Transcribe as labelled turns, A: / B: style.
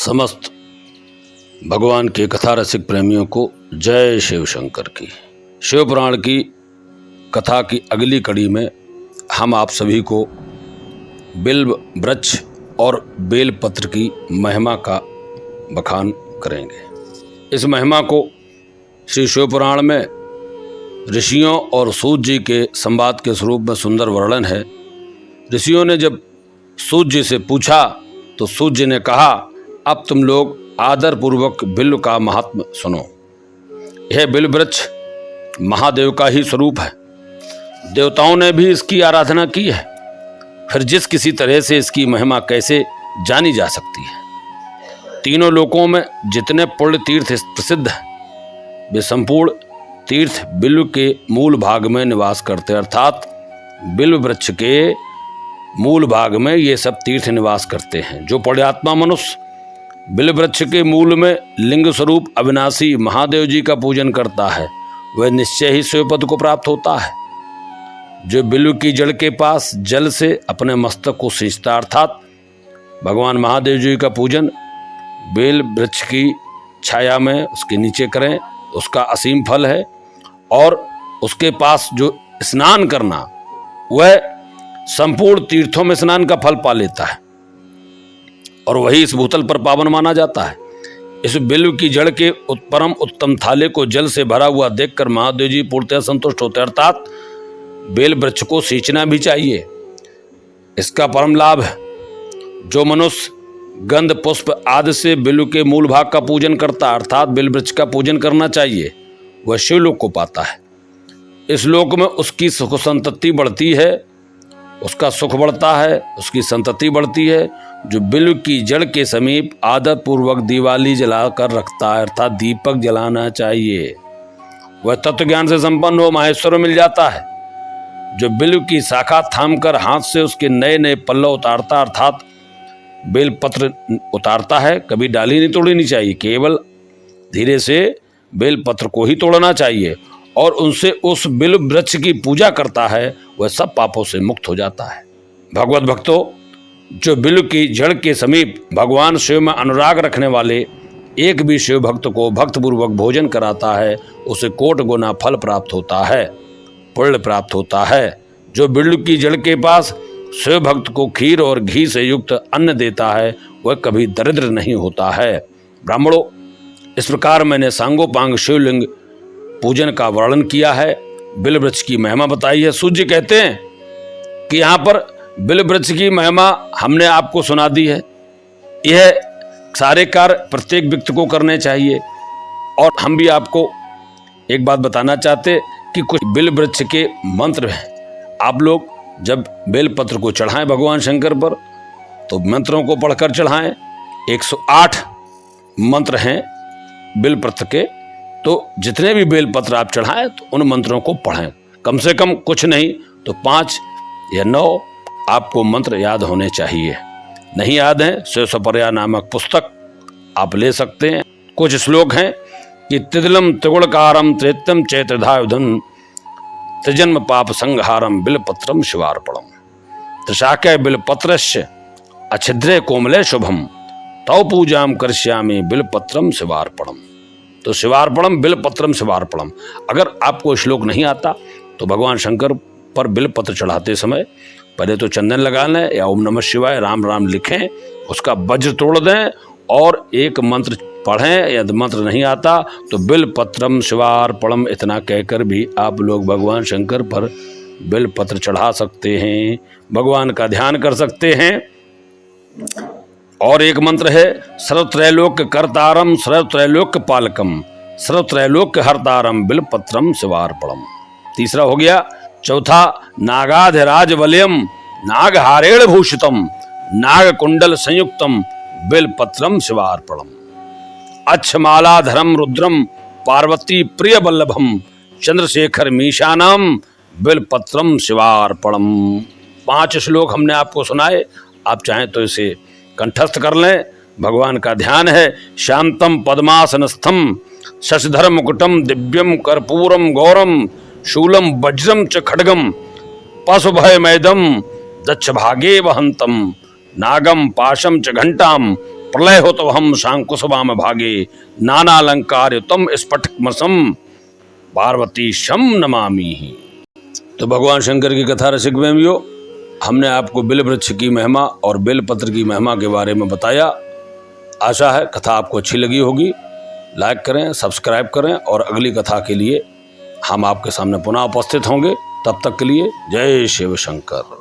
A: समस्त भगवान के कथा रसिक प्रेमियों को जय शिव शंकर की। शिव पुराण की कथा की अगली कड़ी में हम आप सभी को बिल्व वृक्ष और बेल पत्र की महिमा का बखान करेंगे। इस महिमा को श्री शिव पुराण में ऋषियों और सूत जी के संवाद के स्वरूप में सुंदर वर्णन है। ऋषियों ने जब सूत जी से पूछा तो सूत जी ने कहा, अब तुम लोग आदर पूर्वक बिल्व का महात्म सुनो। यह बिल्व वृक्ष महादेव का ही स्वरूप है। देवताओं ने भी इसकी आराधना की है। फिर जिस किसी तरह से इसकी महिमा कैसे जानी जा सकती है। तीनों लोकों में जितने पुण्य तीर्थ प्रसिद्ध हैं वे संपूर्ण तीर्थ बिल्व के मूल भाग में निवास करते, अर्थात बिल्व वृक्ष के मूल भाग में ये सब तीर्थ निवास करते हैं। जो पुण्यात्मा मनुष्य बिल्व वृक्ष के मूल में लिंग स्वरूप अविनाशी महादेव जी का पूजन करता है वह निश्चय ही शिवपद को प्राप्त होता है। जो बिल्व की जड़ के पास जल से अपने मस्तक को सींचता, अर्थात भगवान महादेव जी का पूजन बेल वृक्ष की छाया में उसके नीचे करें, उसका असीम फल है। और उसके पास जो स्नान करना वह संपूर्ण तीर्थों में स्नान का फल पा लेता है और वही इस भूतल पर पावन माना जाता है। इस बिल्व की जड़ के परम उत्तम थाले को जल से भरा हुआ देखकर महादेव जी पूर्णतः संतुष्ट होते, अर्थात बेल वृक्ष को सींचना भी चाहिए। इसका परम लाभ है। जो मनुष्य गंध पुष्प आदि से बिल्व के मूल भाग का पूजन करता, अर्थात बेल वृक्ष का पूजन करना चाहिए, वह शिवलोक को पाता है। इस लोक में उसकी सुख संतति बढ़ती है, उसका सुख बढ़ता है, उसकी संतति बढ़ती है। जो बिल्व की जड़ के समीप आदत पूर्वक दिवाली जलाकर रखता है, अर्थात दीपक जलाना चाहिए, वह तत्व ज्ञान से संपन्न हो माहेश्वर मिल जाता है। जो बिल्व की शाखा थामकर हाथ से उसके नए नए पल्लव उतारता, अर्थात बेल पत्र उतारता है, कभी डाली नहीं तोड़नी चाहिए, केवल धीरे से बेल पत्र को ही तोड़ना चाहिए और उनसे उस बिल्व वृक्ष की पूजा करता है, वह सब पापों से मुक्त हो जाता है। भगवत भक्तों, जो बिल्व की जड़ के समीप भगवान शिव में अनुराग रखने वाले एक भी शिव भक्त को भक्तपूर्वक भोजन कराता है, उसे कोट गुना फल प्राप्त होता है, पुण्य प्राप्त होता है। जो बिल्व की जड़ के पास शिव भक्त को खीर और घी से युक्त अन्न देता है वह कभी दरिद्र नहीं होता है। ब्राह्मणों, इस प्रकार मैंने सांगोपांग शिवलिंग पूजन का वर्णन किया है, बिल्व वृक्ष की महिमा बताई है। सूत जी कहते हैं कि यहाँ पर बिल्व वृक्ष की महिमा हमने आपको सुना दी है। यह सारे कार्य प्रत्येक व्यक्ति को करने चाहिए। और हम भी आपको एक बात बताना चाहते कि कुछ बिल्व वृक्ष के मंत्र हैं। आप लोग जब बेल पत्र को चढ़ाएं भगवान शंकर पर तो मंत्रों को पढ़कर चढ़ाएं। 108 मंत्र हैं बेल पत्र के, तो जितने भी बेल पत्र आप चढ़ाएं तो उन मंत्रों को पढ़ें। कम से कम कुछ नहीं तो 5 या 9 आपको मंत्र याद होने चाहिए। नहीं याद है, शिव सपर्या नामक पुस्तक आप ले सकते हैं। कुछ श्लोक हैं कि तिदिलम त्रिगुणकारम त्रेत्यम चैत्रधायुधन त्रिजन्म पाप संहारम बिल्वपत्रम शिवार्पणम त्रिशाखे बिल्वपत्रस्य अच्छिद्रे कोमले शुभम तौ पूजाम करिष्यामि बिल्वपत्रम शिवार्पणम। तो शिवार्पणम बिल्वपत्रम शिवार्पणम। अगर आपको श्लोक नहीं आता तो भगवान शंकर पर बिल्वपत्र चढ़ाते समय पहले तो चंदन लगा लें या ओम नमः शिवाय राम राम लिखें, उसका वज्र तोड़ दें और एक मंत्र पढ़ें। यदि मंत्र नहीं आता तो बिल्वपत्रम शिवार्पणम इतना कहकर भी आप लोग भगवान शंकर पर बिल्वपत्र चढ़ा सकते हैं, भगवान का ध्यान कर सकते हैं। और एक मंत्र है सर्वत्रैलोक्य कर्तारम सर्वत्रैलोक्य पालकम सर्वत्रैलोक्य हरतारम बिल्वपत्रम शिवार्पणम। तीसरा हो गया। चौथा नागाधिराज वलयम नागहारेण भूषितम नागकुंडल संयुक्तम बिल्वपत्रम शिवार्पणम अच्छमालाधरम रुद्रम पार्वती प्रिय वल्लभम चंद्रशेखर मीशानम बिल्वपत्रम शिवार्पणम। 5 श्लोक हमने आपको सुनाए, आप चाहें तो इसे कंठस्थ कर लें। भगवान का ध्यान है। शांतम पद्मासनस्थम शशधर मुकुटम दिव्यम कर्पूरम गौरम शूलम वज्रम च खड्गम पशुभय मैदम दक्ष भागे वहंतम नागम पाशम च घंटाम प्रलय हो तो हम शांकुशवा में भागे, नाना अलंकार तम स्फटिकमसम पार्वती शम नमामि। तो भगवान शंकर की कथा रसिक प्रेमियों, हमने आपको बेल वृक्ष की महिमा और बेलपत्र की महिमा के बारे में बताया। आशा है कथा आपको अच्छी लगी होगी। लाइक करें, सब्सक्राइब करें और अगली कथा के लिए हम आपके सामने पुनः उपस्थित होंगे। तब तक के लिए जय शिव शंकर।